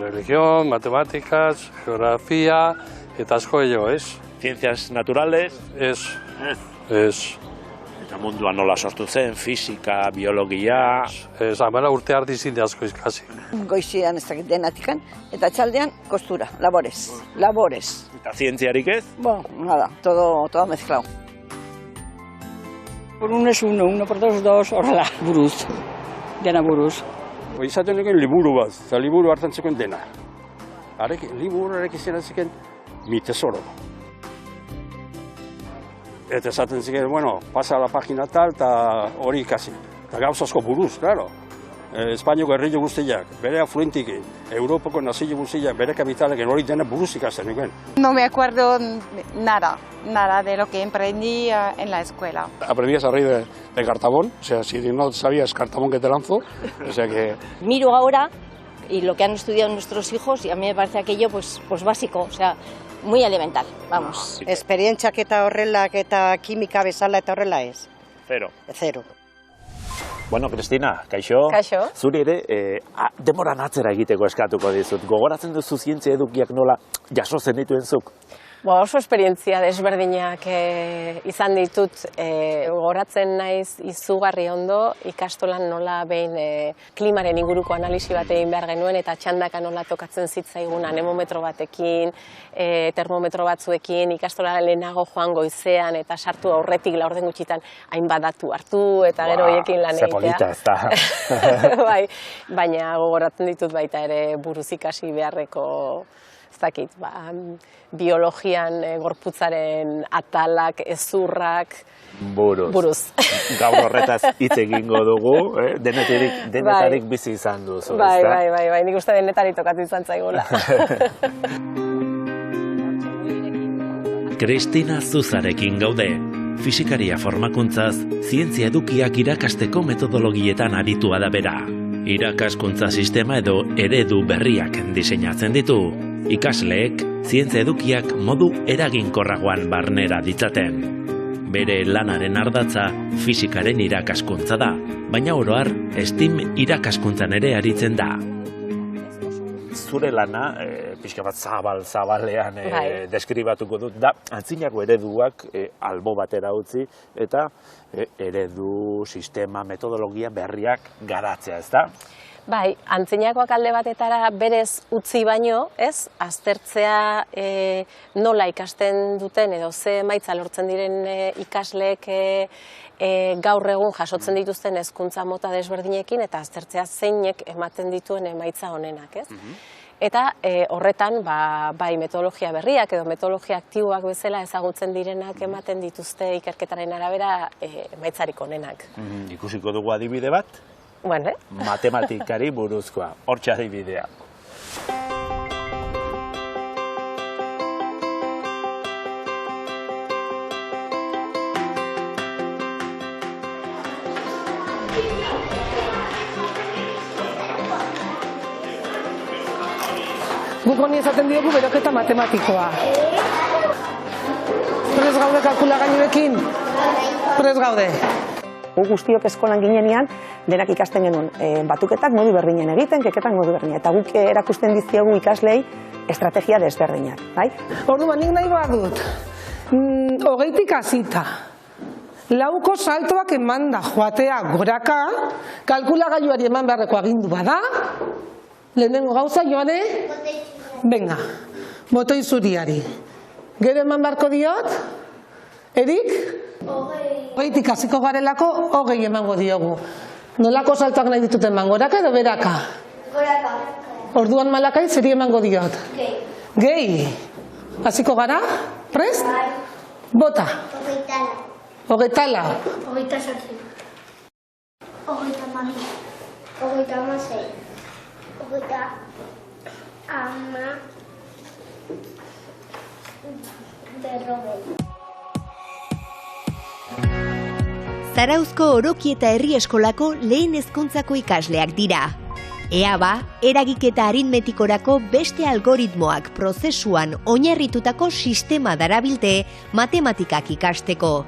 Religión, matemáticas, geografía eta asko gehiago, ez? Ciencias naturales. Ez. Eta mundua nola sortu zen, fisika, biologia... Ez, amara urte ardi zinde asko ikasi. Goizian ez dakit denatikan, eta txaldean kostura, labores. Eta zientziarik ez? Nada, todo mezclado. Por uno es uno por dos, horrela, buruz, dena buruz. Izaten egen liburu bat, eta liburu hartan zeken dena. Liburu arek izan zeken mi tesoro. Eta esaten zeken, bueno, pasa la página tal, eta hori ikasi. Eta gauzazko buruz, claro. Espainiako herri guztiak, bere afluentikin, Europako nazio guztiak, bere kapitalekin hori dena buruz ikasten egen. No me acuerdo nada de lo que emprendí en la escuela. Aprendías a reír de Cartabón, o sea, si no sabías Cartabón que te lanzo, o sea que... Miro ahora y lo que han estudiado nuestros hijos y a mí me parece aquello pues básico, o sea, muy elemental, vamos. Esperientziak eta horrelak eta kimika bezala eta horrela ez? Zero. Bueno, Cristina, kaixo. Kaixo. Zuri ere, demoran atzera egiteko eskatuko dizut. Gogoratzen duzu zientzia edukiak nola jaso zen dituen zuk? Oso esperientzia desberdinak izan ditut, gogoratzen naiz izugarri ondo ikastolan nola behin klimaren inguruko analisi bat egin behar genuen eta txandaka nola tokatzen zitzaigun anemometro batekin, termometro batzuekin, ikastola lehenago joan goizean eta sartu aurretik laurden gutxitan hainbat datu hartu eta gero horiekin lan egitea. Ze polita ez da. Bai, baina gogoratzen ditut baita ere buruz ikasi beharreko biologian gorputzaren atalak, ezurrak, buruz. Gaur horretaz hitz egingo dugu, denetarik bizi izan duzu. Bai, nik uste denetarik tokatu izan zaigula. Cristina Zuzarekin gaude. Fisikaria formakuntzaz, zientzia edukiak irakasteko metodologietan aritua da bera. Irakaskuntza sistema edo eredu berriak diseinatzen ditu. Ikasleek, zientzia edukiak modu eraginkorragoan barnera ditzaten. Bere lanaren ardatza fisikaren irakaskuntza da, baina oro har, STEAM irakaskuntzan ere aritzen da. Zure lana, pixka bat zabalean deskribatuko dut, da antzinako ereduak albo batera utzi eta eredu, sistema, metodologia berriak garatzea, ez da? Bai, antzinakoak alde batetara berez utzi baino, ez? Aztertzea nola ikasten duten edo ze emaitza lortzen diren ikasleek gaur egun jasotzen dituzten hezkuntza mota desberdinekin eta aztertzea zeinek ematen dituen emaitza honenak, ez? Eta horretan, bai metodologia berriak edo metodologia aktiboak bezala ezagutzen direnak ematen dituzte ikerketaren arabera emaitzarik honenak. Ikusiko dugu adibide bat? Matematikari buruzkoa, hortxe adibidea. Guk honi esaten diogu beroketa matematikoa. Prest gaude kalkulagailuekin? Prest gaude. Gu guztiok eskolan ginenean, denak ikasten genuen batuketak modu berdinen egiten, keketak modu berdinen. Eta guk erakusten dizkiogu ikaslei estrategia desberdinak, bai? Orduan, nik nahi behar dut. 20tik hasita. Lauko saltoak emanda joatea goraka, kalkulagailuari eman beharreko agindu bada, lehenengo gauza, Joane? Venga, botoi zuriari. Gero eman beharko diot? Erik? 20tik hasiko garelako 20 emango diogu. Nolako saltoak nahi ditut eman, goraka edo beraka? Goraka. Orduan Malakai zeri emango diot? Gehi. Hasiko gara? Prest? Bota. 20 lau. 28. 22. 26. 30. Zarauzko Orokieta Herri Eskolako lehen hezkuntzako ikasleak dira. EABA, eragiketa aritmetikorako beste algoritmoak prozesuan oinarritutako sistema darabilte matematikak ikasteko.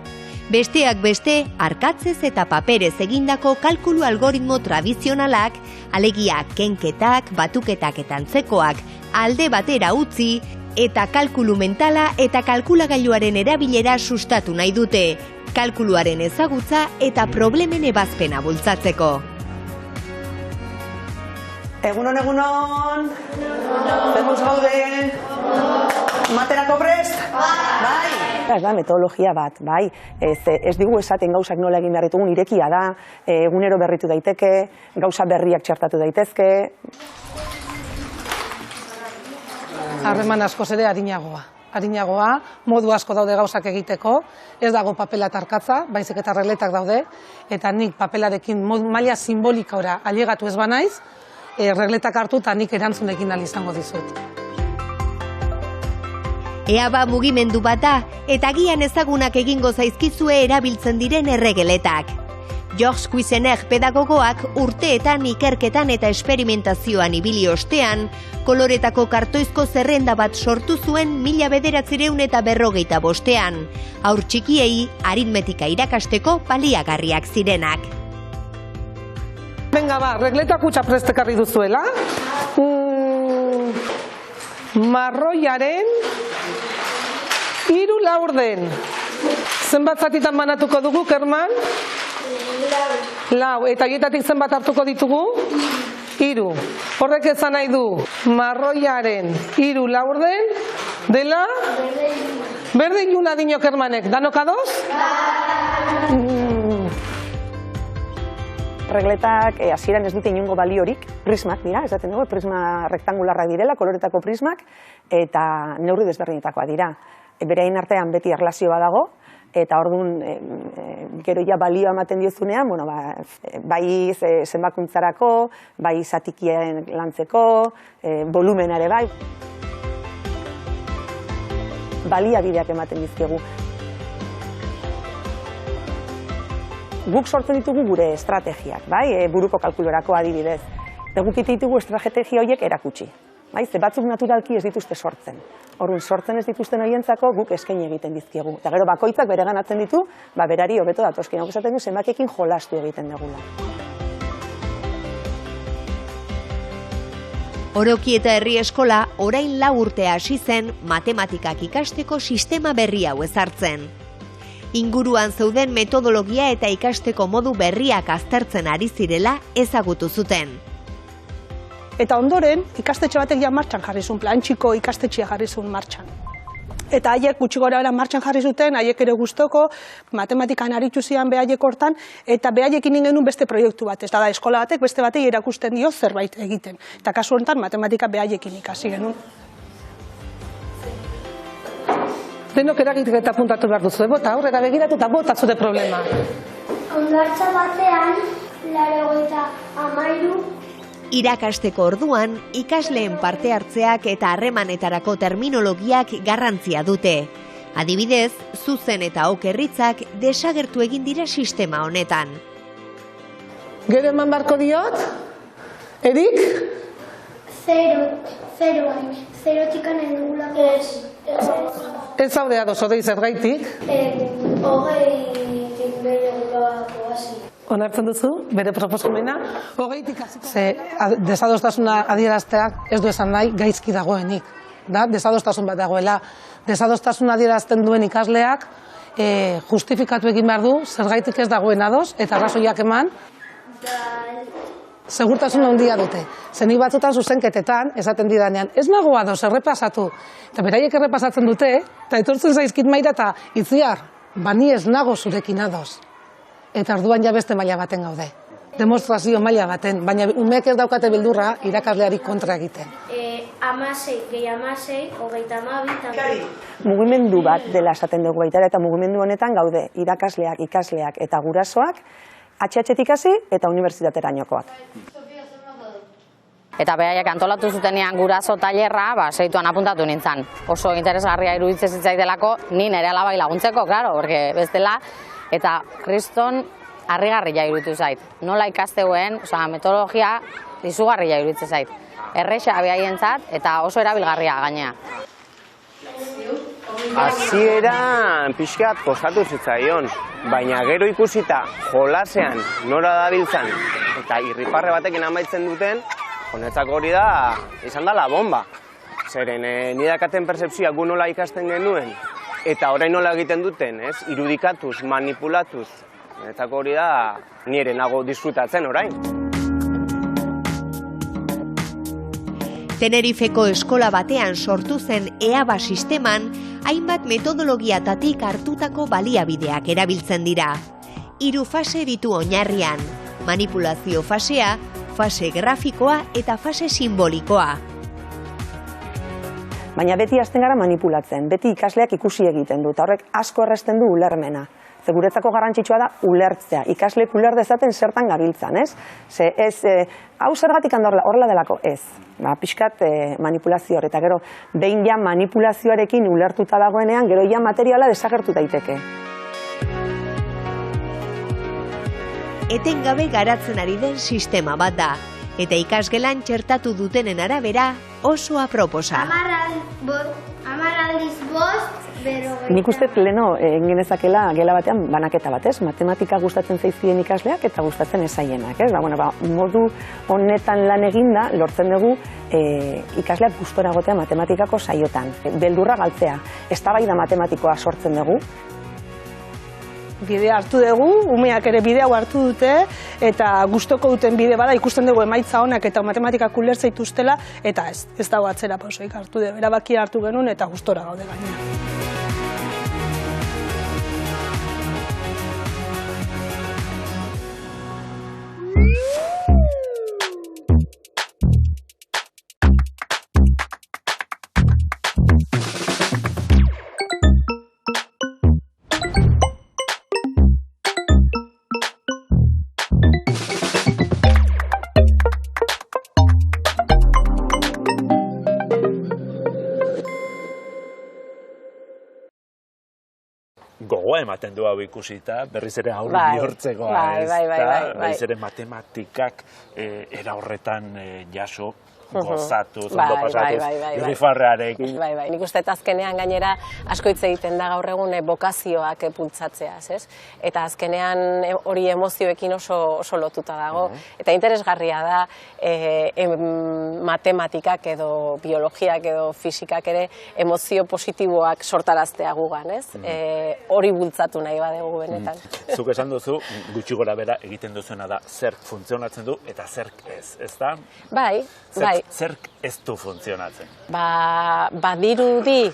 Besteak beste, arkatzez eta paperez egindako kalkulu algoritmo tradizionalak, alegia kenketak, batuketak eta antzekoak alde batera utzi, eta kalkulu mentala eta kalkulagailuaren erabilera sustatu nahi dute, kalkuluaren ezagutza eta problemen ebazpena bultzatzeko. Egunon, egunon! Zemuz gaude? Materako prest? Bai! Ez da metodologia bat, bai. Ez digu esaten gauzak nola egin behar ditugun, irekia da, egunero berritu daiteke, gauza berriak txertatu daitezke. Harreman askoz ere arinagoa, modu asko daude gauzak egiteko, ez dago papela eta arkatza, baizik eta regletak daude, eta nik papelarekin maila simbolikora ailegatu ez banaiz, regletak hartu eta nik erantzunekin izango dizut. EABA mugimendu bat da, eta gian ezagunak egingo zaizkizue erabiltzen diren erregeletak. Georges Cuisener pedagogoak urteetan ikerketan eta esperimentazioan ibili ostean, koloretako kartoizko zerrenda bat sortu zuen 1945ean, haur txikiei aritmetika irakasteko baliagarriak zirenak. Venga ba, regletak utxa prestekarri duzuela. Marroiaren 3 laurden. Zenbat zatitan banatuko dugu, Kerman? 4. Eta haietatik zenbat hartuko ditugu? 3. Horrek esan nahi du, marroiaren 3 laurden dela? Berde iluna dino, Kermanek. Danok ados? Regletak hasieran ez dute inongo baliorik, prismak dira, esaten dugu, prisma rektangularrak direla, koloretako prismak, eta neurri desberdinetakoa dira. Beraien artean beti erlazioa dago, eta orduan gero ja balioa ematen diozunean, bai zenbakuntzarako, bai zatikien lantzeko, volumenare bai. Baliabideak ematen dizkigu. Guk sortzen ditugu gure estrategiak, bai, buruko kalkulorako adibidez. Eta guk ditugu estrategia horiek erakutsi. Bai, ze batzuk naturalki ez dituzte sortzen. Orduan, sortzen ez dituzten horientzako guk eskaini egiten dizkiegu. Eta gero bakoitzak bere ganatzen ditu, berari hobeto datozkin. Hau esaten du, zenbakekin jolastu egiten dugula. Orokieta Herri Eskola orain 4 urte hasi zen matematikak ikasteko sistema berri hau ezartzen. Inguruan zeuden metodologia eta ikasteko modu berriak aztertzen ari zirela ezagutu zuten. Eta ondoren, ikastetxe batek ja martxan jarri zuen, plantxiko ikastetxea jarri zuen martxan. Eta haiek gutxi gora martxan jarri zuten, haiek ere gustoko, matematikan aritu zian behaiek hortan, eta behaiekin genuen beste proiektu bat. Ez da, eskola batek beste batei erakusten dio zerbait egiten. Eta kasu honetan, matematika behaiekin ikasi genuen. Denok eragiketa puntatu behar duzu, bota aurrera begiratu eta bota zure problema. Hondartza batean, 93. Irakasteko orduan, ikasleen parte hartzeak eta harremanetarako terminologiak garrantzia dute. Adibidez, zuzen eta okerritzak desagertu egin dira sistema honetan. Gero eman barko diot? Erik? 0 tikan edugulako. Ez zaudea dozodei zergaitik? Hogeitik behin edugulako hasi. Onartzen duzu, bere proposamena, 20tik hasiko. Desadostasuna adierazteak ez du esan nahi gaizki dagoenik. Desadostasun bat dagoela. Desadostasuna adierazten duen ikasleak justifikatu egin behar du, zergaitik ez dagoen ados, eta arrazoiak eman. Segurtasun handia dute. Zenik batzutan zuzenketetan, esaten didanean, ez nago ados, errepasatu. Eta beraiek errepasatzen dute, eta etortzen zaizkit maila eta itziar, bani ez nago zurekin ados. Eta orduan ja beste maila baten gaude. Demonstrazio maila baten, baina umeek ez daukate beldurra irakasleari kontra egiten. 16 gehi 16, 32. Mugimendu bat dela esaten dugu baita eta mugimendu honetan gaude irakasleak, ikasleak eta gurasoak, HH-tik hasi eta unibertsitaterainokoak. Eta behaiek antolatu zutenean guraso tailerra, segituan apuntatu nintzen. Oso interesgarria iruditzen zitzaidelako, ni nire alabai laguntzeko, claro, porque bestela, eta kriston harrigarria iruditu zait. Nola ikasteuen, metodologia izugarria iruditzen zait. Erresa behaientzat eta oso erabilgarria gainea. Hasieran pixkat kostatu zitzaion, baina gero ikusita jolasean nora dabiltzan eta irriparre batekin amaitzen duten, honetzako hori da, izan dela bomba. Zeren, nidakaten percepzioa gu nola ikasten genuen, eta orain nola egiten duten, irudikatuz, manipulatuz. Honetzako hori da, nire nago disfrutatzen orain. Tenerifeko eskola batean sortu zen EABA sisteman, hainbat metodologiatatik hartutako baliabideak erabiltzen dira. 3 fase ditu oinarrian: manipulazio fasea, fase grafikoa eta fase simbolikoa. Baina beti hasten gara manipulatzen, beti ikasleak ikusi egiten du, eta horrek asko errazten du ulermena. Ze guretzako garrantzitsua da ulertzea, ikasleek uler dezaten zertan gabiltzan, ez? Ze ez, hau zergatik horrela delako, ez. Pixkat manipulazio hor, eta gero, behin ja manipulazioarekin ulertuta dagoenean, gero ja materiala desagertu daiteke. Etengabe garatzen ari den sistema bat da, eta ikasgelan txertatu dutenen arabera oso aproposa. 10 aldiz 5, Nik uste leno egin genezakela gela batean banaketa bat, ez? Matematika gustatzen zaizkien ikasleak eta gustatzen ez zaienak, ez? Modu honetan lan eginda lortzen dugu ikasleak gustora egotea matematikako saiotan. Beldurra galtzea, eztabaida matematikoa sortzen dugu. Bidea hartu dugu, umeak ere bidea hartu dute, eta gustoko duten bide bada ikusten dugu emaitza honak eta matematikak ulertza ituztela, eta ez dago atzera pausoik hartu dugu. Erabakia hartu genuen eta gustora gaude gainera. Gogoa ematen du hau ikusita, berriz ere aurri bihurtzeko, berriz ere matematikak era horretan jaso, gozatuz, ondo pasatuz, irrifarrearekin. Nik uste eta azkenean gainera asko hitz egiten da gaur egun bokazioak bultzatzeaz, ez? Eta azkenean hori emozioekin oso lotuta dago, eta interesgarria da matematikak edo biologiak edo fisikak ere emozio positiboak sortaraztea gugan, ez? Hori bultzatu nahi badegu benetan. Zuk esan duzu, gutxi gora bera egiten duzuena da zerk funtzionatzen du eta zerk ez, ez da? Bai. Zerk ez du funtzionatzen? Badirudi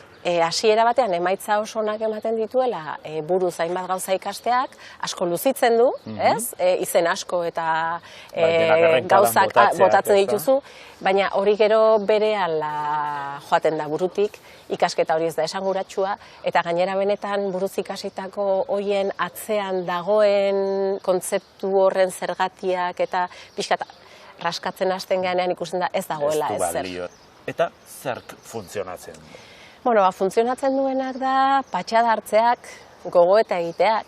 hasiera batean emaitza oso onak ematen dituela buruz hainbat gauza ikasteak, asko luzitzen du, ez? Izen asko eta gauzak botatzen dituzu, baina hori gero berehala joaten da burutik, ikasketa hori ez da esanguratsua, eta gainera benetan buruz ikasitako hoien atzean dagoen kontzeptu horren zergatiak eta pixkat raskatzen hasten ganean ikusten da ez dagoela ezer. Eta zerk funtzionatzen du? Funtzionatzen duenak da patxada hartzeak, gogoeta egiteak,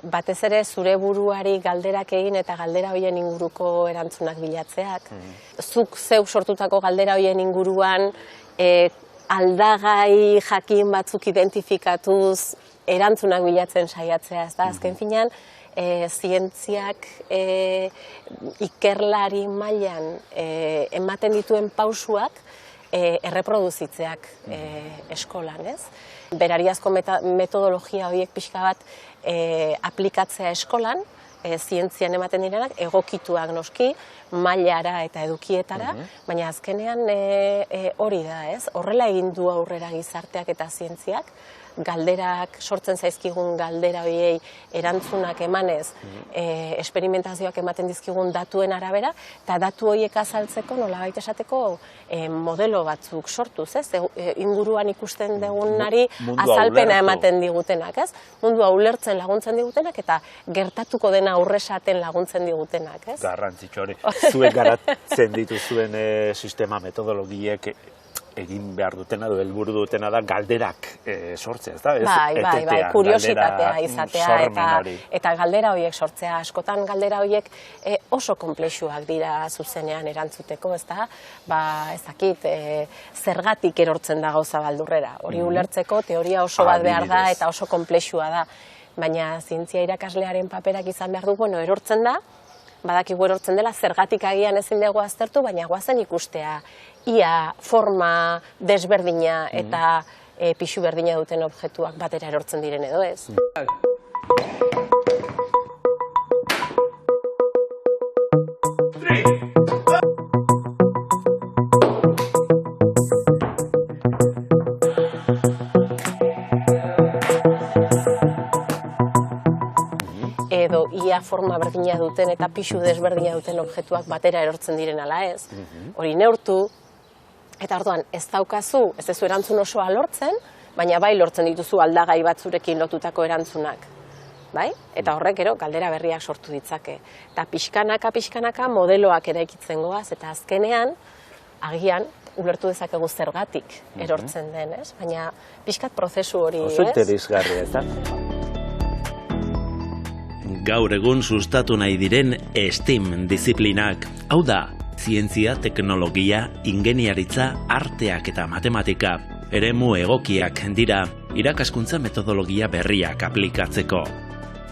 batez ere zure buruari galderak egin eta galdera horien inguruko erantzunak bilatzeak. Zuk zeu sortutako galdera horien inguruan aldagai jakin batzuk identifikatuz erantzunak bilatzen saiatzea, ez da? Azken finean, zientziak ikerlari mailan ematen dituen pausuak erreproduzitzeak eskolan, ez? Berariazko metodologia horiek pixka bat aplikatzea eskolan, zientzian ematen direnak, egokituak noski, mailara eta edukietara, baina azkenean hori da, ez? Horrela egin du aurrera gizarteak eta zientziak, galderak, sortzen zaizkigun galdera horiei erantzunak emanez, esperimentazioak ematen dizkigun datuen arabera, eta datu horiek azaltzeko, nolabait esateko, modelo batzuk sortuz, ez? Inguruan ikusten dugunari azalpena ematen digutenak, ez? Mundua ulertzen laguntzen digutenak, eta gertatuko dena aurresaten laguntzen digutenak, ez? Garrantzitsu hori. Zuek garatzen dituzuen sistema metodologiek egin behar dutena, helburu dutena da galderak sortzea, ez da? Bai, kuriositatea izatea eta galdera horiek sortzea. Askotan galdera horiek oso konplexuak dira zuzenean erantzuteko, ez da? Ez dakit, zergatik erortzen da gauza baldurrera. Hori ulertzeko teoria oso bat behar da eta oso konplexua da. Baina zientzia irakaslearen paperak izan behar du, erortzen da, badakigu erortzen dela, zergatik agian ezin dugu aztertu, baina guazen ikustea ia forma desberdina eta pixu berdina duten objektuak batera erortzen diren edo ez. Edo ia forma berdina duten eta pixu desberdina duten objektuak batera erortzen diren ala ez. Hori neurtu, eta orduan ez daukazu, ez duzu erantzun osoa lortzen, baina bai lortzen dituzu aldagai batzurekin lotutako erantzunak. Eta horrek gero galdera berriak sortu ditzake. Eta pixkanaka modeloak eraikitzen goaz, eta azkenean, agian, ulertu dezakegu zergatik erortzen den, ez? Baina pixkat prozesu hori, ez? Oso interesgarria, ez da? Gaur egun sustatu nahi diren STEM disiplinak, hau da, zientzia, teknologia, ingeniaritza, arteak eta matematika, eremu egokiak dira irakaskuntza metodologia berriak aplikatzeko.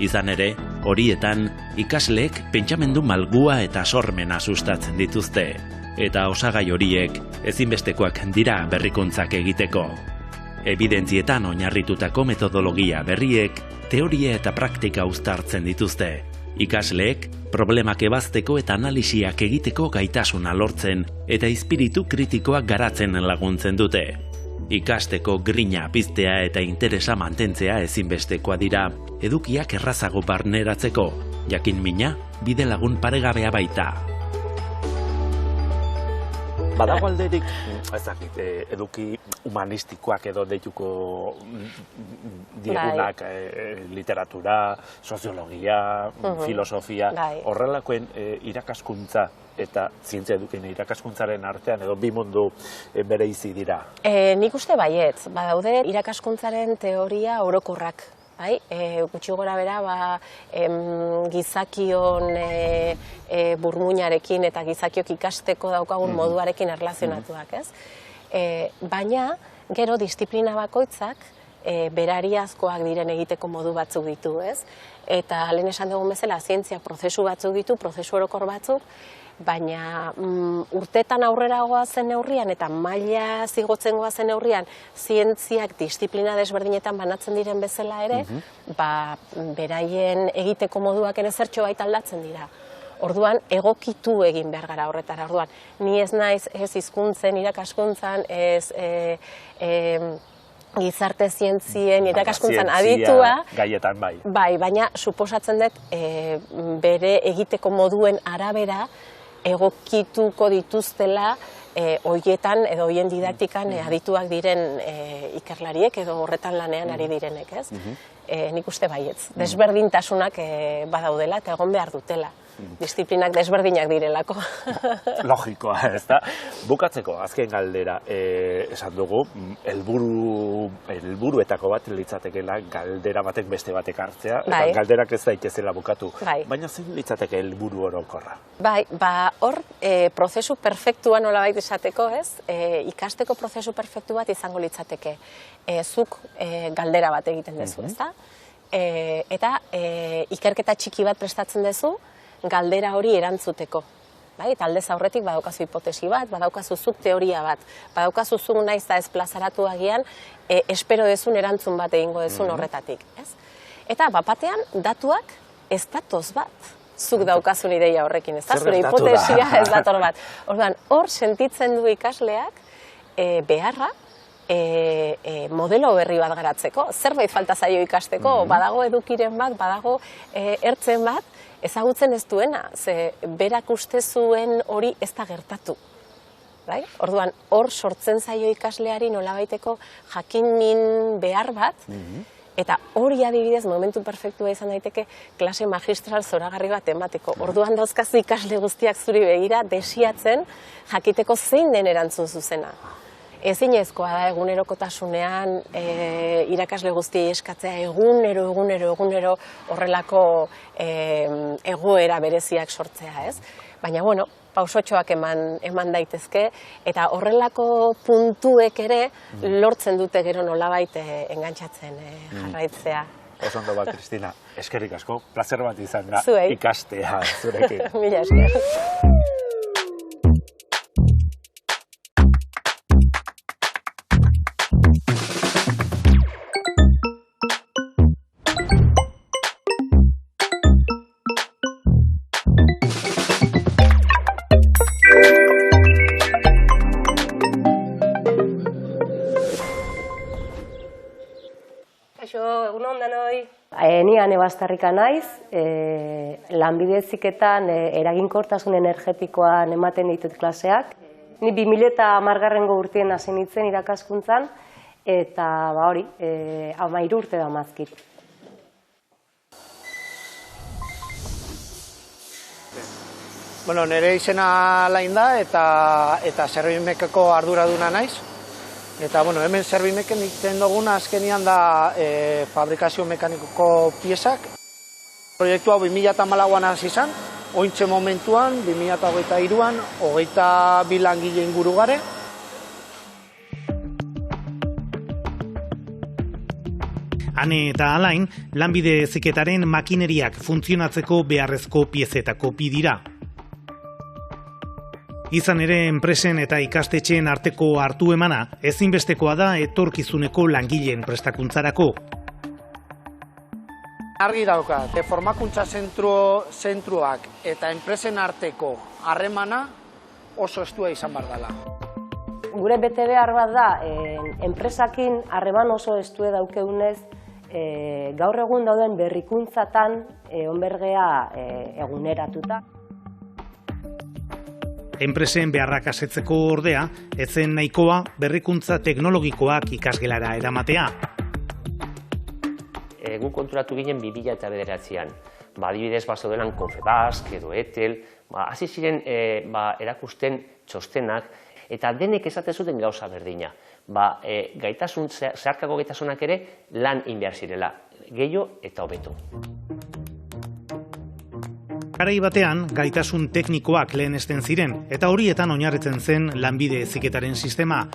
Izan ere, horietan ikasleek pentsamendu malgua eta sormena sustatzen dituzte, eta osagai horiek ezinbestekoak dira berrikuntzak egiteko. Evidentzietan oinarritutako metodologia berriek teoria eta praktika uztartzen dituzte. Ikasleek problemak ebazteko eta analisiak egiteko gaitasuna lortzen eta espiritu kritikoak garatzen laguntzen dute. Ikasteko grina piztea eta interesa mantentzea ezinbestekoa dira, edukiak errazago barneratzeko, jakin mina bide lagun paregabea baita. Badago alderik, ez dakit, eduki humanistikoak edo deituko diegunak, literatura, soziologia, filosofia, horrelakoen irakaskuntza eta zientzia edukien irakaskuntzaren artean edo bi mundu bereizi dira? Nik uste baietz, badaude irakaskuntzaren teoria orokorrak. Gutxi gora bera, gizakion burmuinarekin eta gizakiok ikasteko daukagun moduarekin erlazionatuak, ez? Baina, gero, disiplina bakoitzak berariazkoak diren egiteko modu batzuk ditu, ez? Eta lehen esan dugun bezala, zientzia prozesu batzuk ditu, prozesu orokor batzuk, baina urtetan aurrera goazen neurrian eta maila zigotzen goazen neurrian zientziak disiplina desberdinetan banatzen diren bezala ere, beraien egiteko moduak ere zertxo baita aldatzen dira. Orduan, egokitu egin behar gara horretara. Orduan, ni ez naiz ez hizkuntzen, irakaskuntzan, ez gizarte zientzien, irakaskuntzan aditua. Gaietan bai. Bai, baina suposatzen dut bere egiteko moduen arabera egokituko dituztela hoietan edo hoien didaktikan adituak diren ikerlariek edo horretan lanean ari direnek, ez? Nik uste baietz. Desberdintasunak badaudela eta egon behar dutela. Disiplinak desberdinak direlako. Logikoa, ez da? Bukatzeko, azken galdera, esan dugu, helburuetako bat litzatekeela galdera batek beste batek hartzea, eta galderak ez daitezela bukatu. Baina zein litzateke helburu orokorra? Bai, hor, prozesu perfektua nolabait esateko, ez? Ikasteko prozesu perfektu bat izango litzateke. Zuk galdera bat egiten duzu, ez da? Eta ikerketa txiki bat prestatzen duzu, galdera hori erantzuteko. Eta aldez aurretik badaukazu hipotesi bat, badaukazu zuk teoria bat, badaukazu zuk naiz da ez plazaratu agian, espero dezun erantzun bat egingo dezun horretatik. Eta bapatean datuak ez datoz bat, zuk daukazun ideia horrekin, ez da? Zure hipotesia ez dator bat. Orduan, hor sentitzen du ikasleak beharra modelo berri bat garatzeko, zerbait falta zaio ikasteko, badago edukiren bat, badago ertzen bat, ezagutzen ez duena, ze berak uste zuen hori ez da gertatu. Orduan, hor sortzen zaio ikasleari nolabaiteko jakinin behar bat, eta hori adibidez momentu perfektua izan daiteke klase magistral zoragarri bat emateko. Orduan dauzkazu ikasle guztiak zuri begira desiatzen jakiteko zein den erantzun zuzena. Ezinezkoa da egunerokotasunean irakasle guztiei eskatzea egunero horrelako egoera bereziak sortzea, ez? Baina, bueno, pausotxoak eman daitezke, eta horrelako puntuek ere lortzen dute gero nolabait engantzatzen jarraitzea. Oso ondo bat, Kristina, eskerrik asko, plazer bat izan da ikastea zurekin. Mila esker. Ni Ane Bastarrika naiz, lanbide heziketan eraginkortasun energetikoan ematen ditut klaseak. Ni 2010 urtean hasi nintzen irakaskuntzan, eta hori, 13 urte damazkit. Nire izena Lain da, eta Servimekeko arduraduna naiz. Eta, hemen Servimeken egiten duguna azkenian da fabrikazio mekanikoko piezak. Proiektu hau 2014an hasi izan, ointxe momentuan, 2023an, 22 langile inguru gare. Ane eta Alain, lanbide heziketaren makineriak funtzionatzeko beharrezko piezetako bi dira. Izan ere, enpresen eta ikastetxeen arteko hartu emana ezinbestekoa da etorkizuneko langileen prestakuntzarako. Argi daukat, formakuntza zentruak eta enpresen arteko harremana oso estua izan behar dela. Gure bete behar bat da, enpresakin harreman oso estue daukeunez, gaur egun dauden berrikuntzatan onbergea eguneratuta. Enpresen beharrak asetzeko ordea, etzen nahikoa berrikuntza teknologikoak ikasgelara eramatea. Gu konturatu ginen 2009an. Adibidez, bazaudenan Confebask edo Etel, hasi ziren erakusten txostenak, eta denek esaten zuten gauza berdina. Zeharkako gaitasunak ere lan inbehar zirela, gehiago eta hobeto. Garai batean, gaitasun teknikoak lehenesten ziren, eta horietan oinarritzen zen lanbide heziketaren sistema.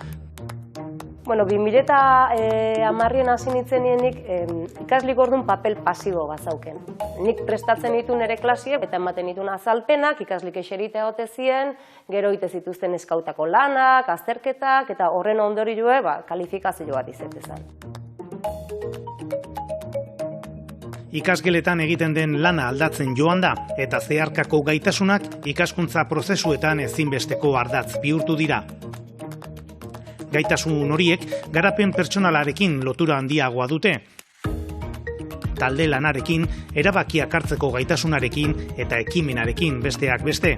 2010an hasi nintzen nienik ikaslik orduan papel pasibo bazauken. Nik prestatzen ditu nire klasie eta ematen ditun azalpenak, ikaslik eseritea ote zien, gero ite zituzten eskautako lanak, azterketak, eta horren ondorioa kalifikazio bat izetezan. Ikasgeletan egiten den lana aldatzen joan da, eta zeharkako gaitasunak ikaskuntza prozesuetan ezinbesteko ardatz bihurtu dira. Gaitasun horiek garapen pertsonalarekin lotura handiagoa dute. Talde lanarekin, erabakiak hartzeko gaitasunarekin eta ekimenarekin besteak beste.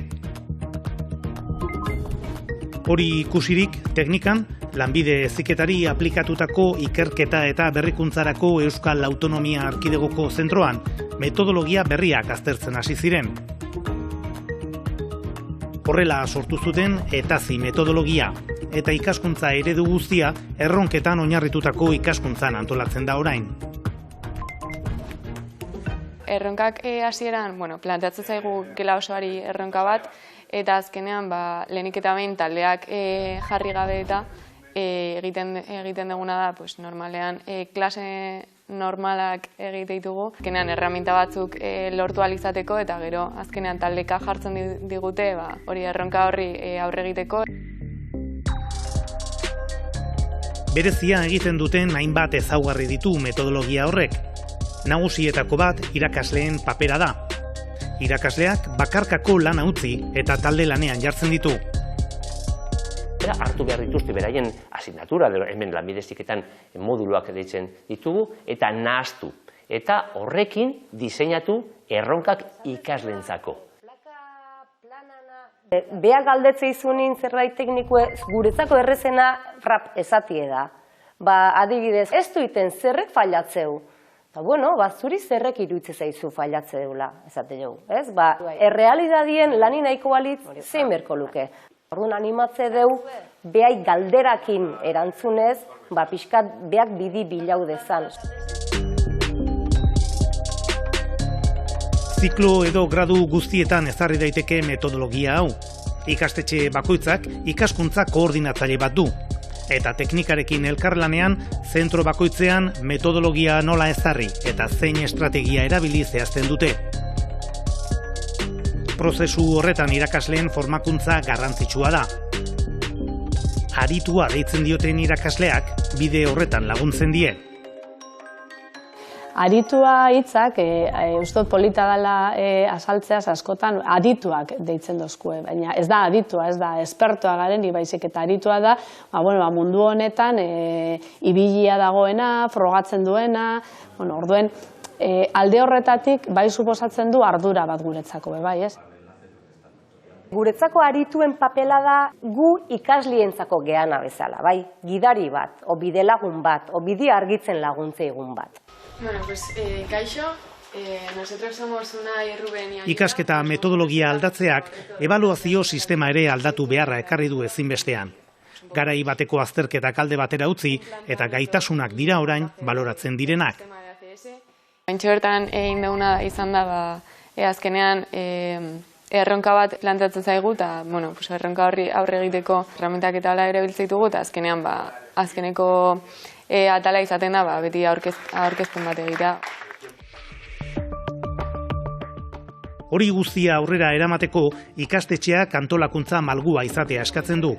Hori ikusirik, teknikan, lanbide heziketari aplikatutako ikerketa eta berrikuntzarako Euskal Autonomia Erkidegoko zentroan metodologia berriak aztertzen hasi ziren. Horrela sortu zuten ETAZI metodologia, eta ikaskuntza eredu guztia erronketan oinarritutako ikaskuntzan antolatzen da orain. Erronkak hasieran, planteatzen zaigu gela osoari erronka bat, eta azkenean lehenik eta behin taldeak jarri gabe eta egiten duguna da, normalean klase normalak egite ditugu. Azkenean erraminta batzuk lortu ahal izateko eta gero azkenean taldeka jartzen digute hori erronka horri aurre egiteko. Berezia egiten duten hainbat ezaugarri ditu metodologia horrek. Nagusietako bat irakasleen papera da. Irakasleak bakarkako lana utzi eta talde lanean jartzen ditu. hartu behar dituzte beraien asignatura, hemen lanbide heziketan moduluak deitzen ditugu, eta nahastu. Eta horrekin diseinatu erronkak ikasleentzako. Beha galdetze izunin zerbait teknikue guretzako errezena rap esatie da. Adibidez, ez duiten zerrek failatzeu. Zuri zerrek iruditze zaizu failatze deula, esate dugu. Errealidadien lani nahiko balitz zein berko luke. Orduan animatze deu, behai galderakin erantzunez, pixkat beak bidi bilau dezan. Ziklo edo gradu guztietan ezarri daiteke metodologia hau. Ikastetxe bakoitzak ikaskuntza koordinatzaile bat du. Eta teknikarekin elkarlanean, zentro bakoitzean metodologia nola ezarri eta zein estrategia erabili zehazten dute. Prozesu horretan irakasleen formakuntza garrantzitsua da. Aritua deitzen dioten irakasleak bide horretan laguntzen die. Aritua hitzak, ustot polita dela asaltzeaz askotan, adituak deitzen dozkue, baina ez da aditua, ez da espertoa garen, baizik eta aritua da, mundu honetan ibilia dagoena, frogatzen duena, orduen, alde horretatik bai suposatzen du ardura bat guretzako, bai, ez? Guretzako arituen papela da gu ikaslientzako geana bezala, bai, gidari bat, o bidelagun bat, o bide argitzen laguntze egun bat. Bueno, pues, kaixo, nosotros somos Unai, Ruben y... Ikasketa metodologia aldatzeak, ebaluazio sistema ere aldatu beharra ekarri du ezinbestean. Garai bateko azterketak alde batera utzi eta gaitasunak dira orain baloratzen direnak. Baintxe bertan egin duguna izan da, azkenean erronka bat plantatzen zaigu, eta erronka horri aurre egiteko herramientak eta ala ere biltzaitugu, eta azkenean azkeneko atala izaten da, beti aurkezpen bat egitea. Hori guztia aurrera eramateko ikastetxeak antolakuntza malgua izatea eskatzen du.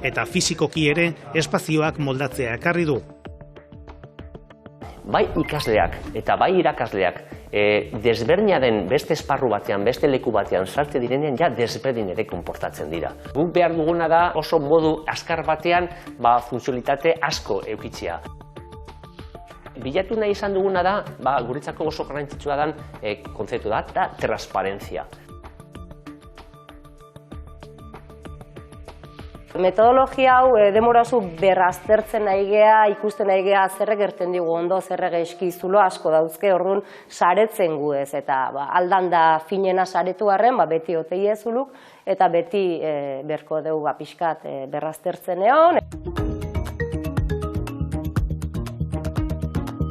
Eta fisikoki ere espazioak moldatzea ekarri du. Bai ikasleak eta bai irakasleak desberdina den beste esparru batean, beste leku batean sartze direnean ja desberdin ere konportatzen dira. Guk behar duguna da oso modu azkar batean funtzionalitate asko eukitzea. Bilatu nahi izan duguna da, guretzako oso garrantzitsua den kontzeptu da transparentzia. Metodologia hau demorazu berraztertzen nahi geha, ikusten nahi geha zerrek gerten digu ondo, zerrek eskizulo asko dauzke, orduan saretzen gu ez, eta aldan da finena saretu harren, beti otei ezuluk, eta beti berko dugu pixkat berraztertzen egon.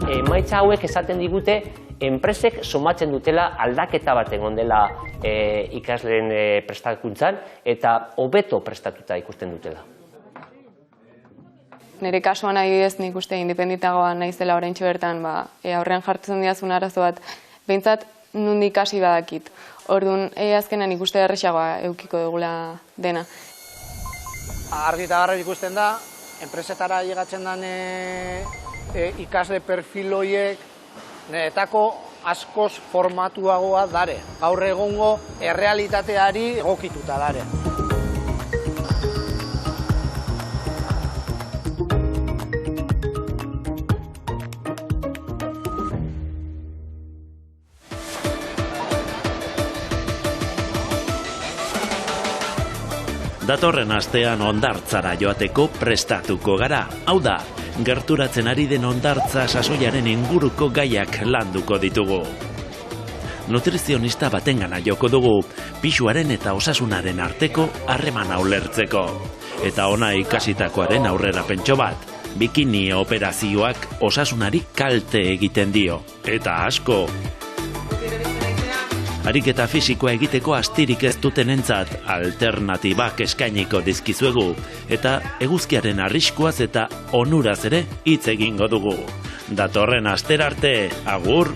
Emaitza hauek esaten digute, enpresek somatzen dutela aldaketa bat egon dela ikasleen prestakuntzan eta hobeto prestatuta ikusten dutela. Nire kasuan adibidez nik uste independitagoa naizela oraintxe bertan aurrean jartzen diazun arazo bat behintzat nondik hasi badakit. Orduan azkenan ikuste erresagoa eukiko dugula dena. Argi eta garbi ikusten da, enpresetara llegatzen den ikasle perfil horiek niretako askoz formatuagoa dare. Gaur egungo errealitateari egokituta dare. Datorren astean hondartzara joateko prestatuko gara. Hau da, gerturatzen ari den hondartza sasoiaren inguruko gaiak landuko ditugu. Nutrizionista batengana joko dugu, pisuaren eta osasunaren arteko harremana ulertzeko. Eta ona ikasitakoaren aurrera pentso bat, bikini operazioak osasunari kalte egiten dio. Eta asko! Ariketa fisikoa egiteko astirik ez dutenentzat alternatibak eskainiko dizkizuegu eta eguzkiaren arriskuaz eta onuraz ere hitz egingo dugu. Datorren astera arte, agur!